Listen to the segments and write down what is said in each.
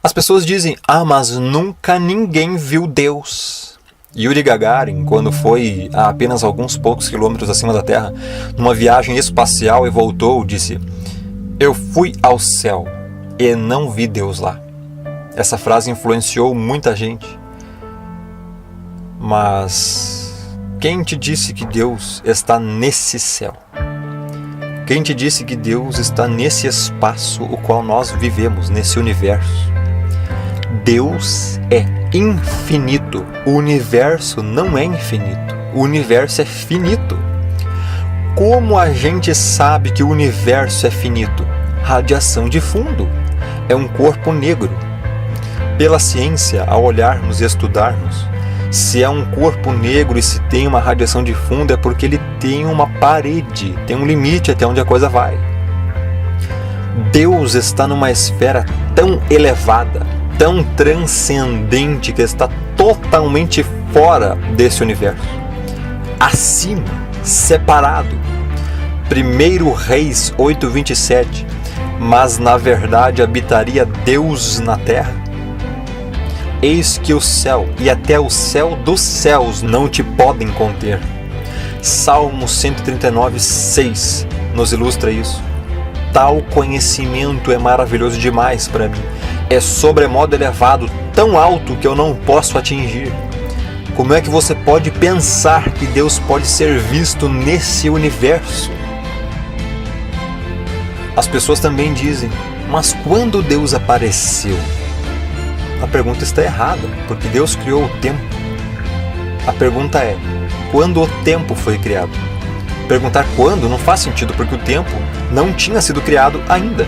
As pessoas dizem, mas nunca ninguém viu Deus. Yuri Gagarin, quando foi a apenas alguns poucos quilômetros acima da Terra, numa viagem espacial e voltou, disse: eu fui ao céu e não vi Deus lá. Essa frase influenciou muita gente. Mas quem te disse que Deus está nesse céu? Quem te disse que Deus está nesse espaço o qual nós vivemos, nesse universo? Deus é infinito. O universo não é infinito. O universo é finito. Como a gente sabe que o universo é finito? Radiação de fundo. É um corpo negro. Pela ciência, ao olharmos e estudarmos, se é um corpo negro e se tem uma radiação de fundo, é porque ele tem uma parede, tem um limite até onde a coisa vai. Deus está numa esfera tão elevada, tão transcendente, que está totalmente fora desse universo. Acima, separado. 1 Reis 8:27. Mas na verdade habitaria Deus na terra? Eis que o céu e até o céu dos céus não te podem conter. Salmo 139:6 nos ilustra isso. Tal conhecimento é maravilhoso demais para mim. É sobremodo elevado, tão alto que eu não posso atingir. Como é que você pode pensar que Deus pode ser visto nesse universo? As pessoas também dizem, mas quando Deus apareceu? A pergunta está errada, porque Deus criou o tempo. A pergunta é, quando o tempo foi criado? Perguntar quando não faz sentido, porque o tempo não tinha sido criado ainda.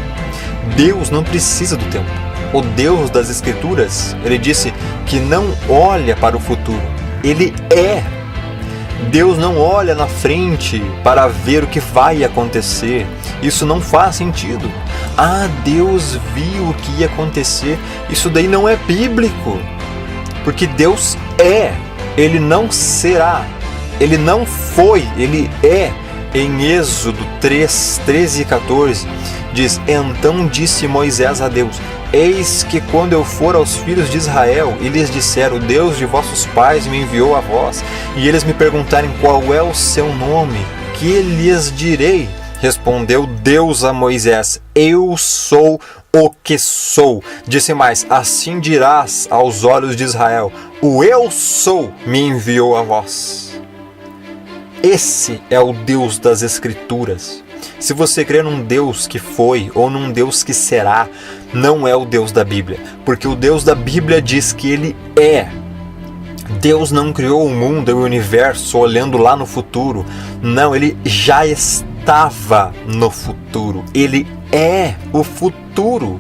Deus não precisa do tempo. O Deus das Escrituras, ele disse que não olha para o futuro. Ele é. Deus não olha na frente para ver o que vai acontecer. Isso não faz sentido. Deus viu o que ia acontecer. Isso daí não é bíblico. Porque Deus é. Ele não será. Ele não foi. Ele é. Em Êxodo 3, 13 e 14, diz: então disse Moisés a Deus: eis que quando eu for aos filhos de Israel e lhes disser, o Deus de vossos pais me enviou a vós, e eles me perguntarem qual é o seu nome, que lhes direi? Respondeu Deus a Moisés: eu sou o que sou. Disse mais: assim dirás aos olhos de Israel, o eu sou me enviou a vós. Esse é o Deus das Escrituras. Se você crê num Deus que foi ou num Deus que será, não é o Deus da Bíblia, porque o Deus da Bíblia diz que Ele é. Deus não criou o mundo e o universo olhando lá no futuro. Não, Ele já estava no futuro. Ele é o futuro.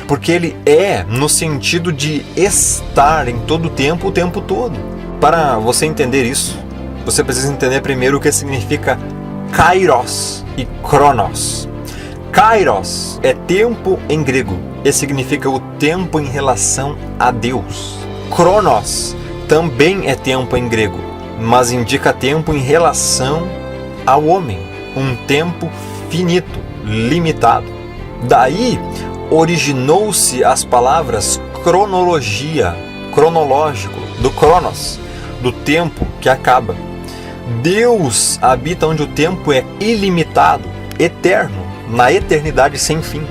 Porque Ele é no sentido de estar em todo o tempo todo. Para você entender isso, você precisa entender primeiro o que significa Kairos e Cronos. Kairos é tempo em grego e significa o tempo em relação a Deus. Cronos também é tempo em grego, mas indica tempo em relação ao homem. Um tempo finito, limitado. Daí originou-se as palavras cronologia, cronológico, do Cronos, do tempo que acaba. Deus habita onde o tempo é ilimitado, eterno, na eternidade sem fim.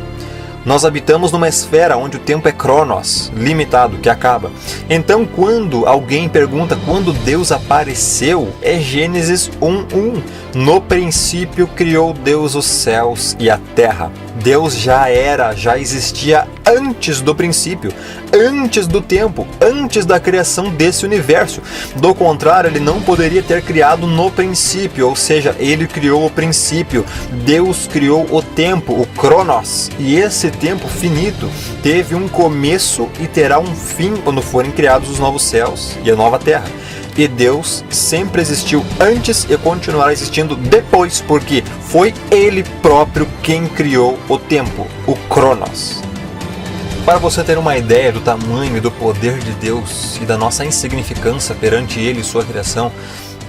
Nós habitamos numa esfera onde o tempo é Cronos, limitado, que acaba. Então, quando alguém pergunta quando Deus apareceu, é Gênesis 1:1. No princípio criou Deus os céus e a terra. Deus já existia antes do princípio, antes do tempo, antes da criação desse universo. Do contrário, ele não poderia ter criado no princípio, ou seja, ele criou o princípio. Deus criou o tempo, o Cronos, e esse tempo finito teve um começo e terá um fim quando forem criados os novos céus e a nova terra. E Deus sempre existiu antes e continuará existindo depois, porque foi Ele próprio quem criou o tempo, o Cronos. Para você ter uma ideia do tamanho e do poder de Deus e da nossa insignificância perante Ele e sua criação,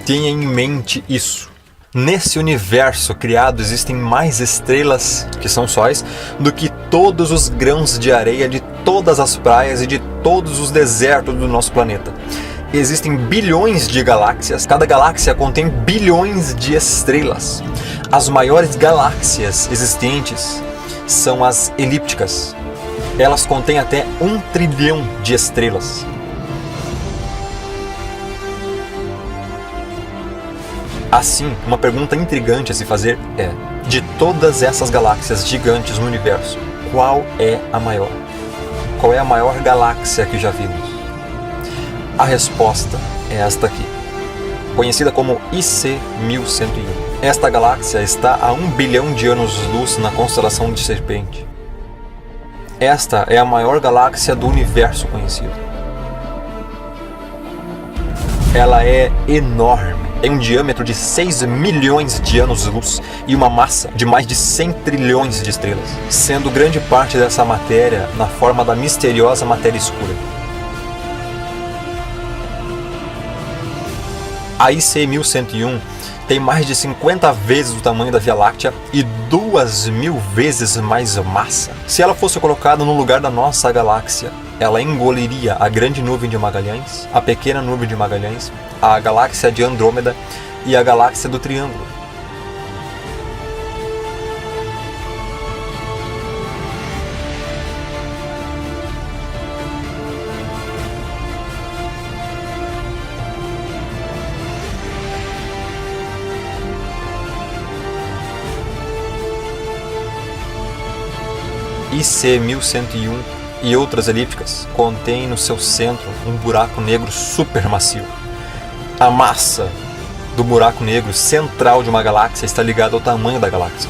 tenha em mente isso. Nesse universo criado existem mais estrelas, que são sóis, do que todos os grãos de areia de todas as praias e de todos os desertos do nosso planeta. Existem bilhões de galáxias, cada galáxia contém bilhões de estrelas. As maiores galáxias existentes são as elípticas. Elas contêm até 1 trilhão de estrelas. Assim, uma pergunta intrigante a se fazer é: de todas essas galáxias gigantes no universo, qual é a maior? Qual é a maior galáxia que já vimos? A resposta é esta aqui, conhecida como IC 1101. Esta galáxia está a 1 bilhão de anos-luz na constelação de Serpente. Esta é a maior galáxia do universo conhecido. Ela é enorme, tem um diâmetro de 6 milhões de anos-luz e uma massa de mais de 100 trilhões de estrelas, sendo grande parte dessa matéria na forma da misteriosa matéria escura. A IC 1101 tem mais de 50 vezes o tamanho da Via Láctea e 2.000 vezes mais massa. Se ela fosse colocada no lugar da nossa galáxia, ela engoliria a grande nuvem de Magalhães, a pequena nuvem de Magalhães, a galáxia de Andrômeda e a galáxia do Triângulo. IC 1101 e outras elípticas contêm no seu centro um buraco negro supermassivo. A massa do buraco negro central de uma galáxia está ligada ao tamanho da galáxia,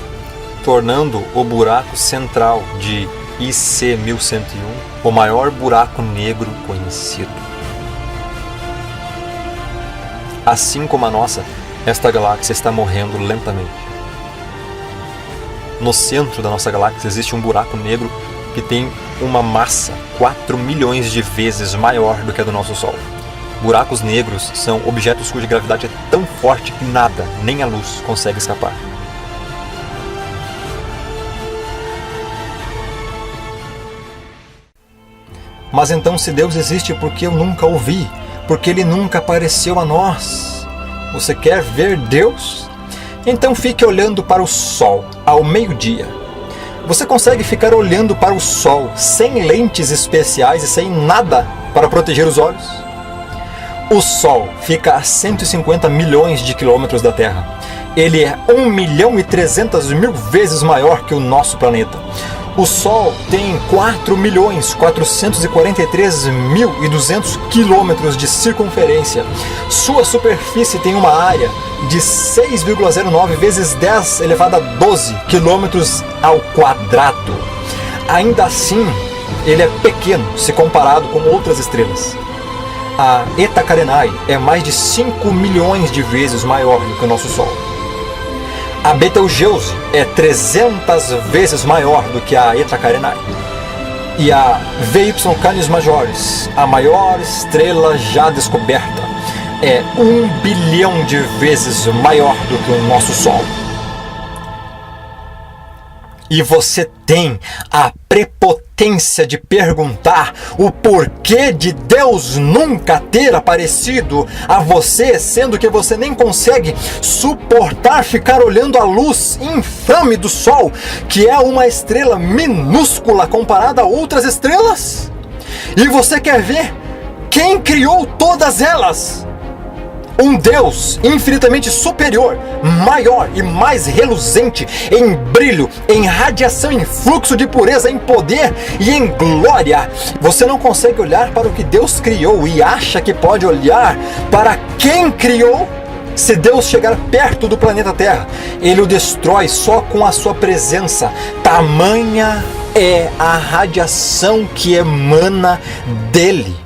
tornando o buraco central de IC 1101 o maior buraco negro conhecido. Assim como a nossa, esta galáxia está morrendo lentamente. No centro da nossa galáxia existe um buraco negro que tem uma massa 4 milhões de vezes maior do que a do nosso Sol. Buracos negros são objetos cuja gravidade é tão forte que nada, nem a luz, consegue escapar. Mas então, se Deus existe, por que eu nunca o vi? Porque Ele nunca apareceu a nós? Você quer ver Deus? Então fique olhando para o Sol ao meio-dia. Você consegue ficar olhando para o Sol sem lentes especiais e sem nada para proteger os olhos? O Sol fica a 150 milhões de quilômetros da Terra. Ele é 1.300.000 vezes maior que o nosso planeta. O Sol tem 4.443.200 quilômetros de circunferência. Sua superfície tem uma área de 6,09 vezes 10 elevado a 12 quilômetros ao quadrado. Ainda assim, ele é pequeno se comparado com outras estrelas. A Eta Carinae é mais de 5 milhões de vezes maior do que o nosso Sol. A Betelgeuse é 300 vezes maior do que a Eta Carinae. E a VY Canis Majoris, a maior estrela já descoberta, é 1 bilhão de vezes maior do que o nosso Sol. E você tem a prepotência de perguntar o porquê de Deus nunca ter aparecido a você, sendo que você nem consegue suportar ficar olhando a luz infame do Sol, que é uma estrela minúscula comparada a outras estrelas? E você quer ver quem criou todas elas? Um Deus infinitamente superior, maior e mais reluzente em brilho, em radiação, em fluxo de pureza, em poder e em glória. Você não consegue olhar para o que Deus criou e acha que pode olhar para quem criou? Se Deus chegar perto do planeta Terra, Ele o destrói só com a sua presença. Tamanha é a radiação que emana dele.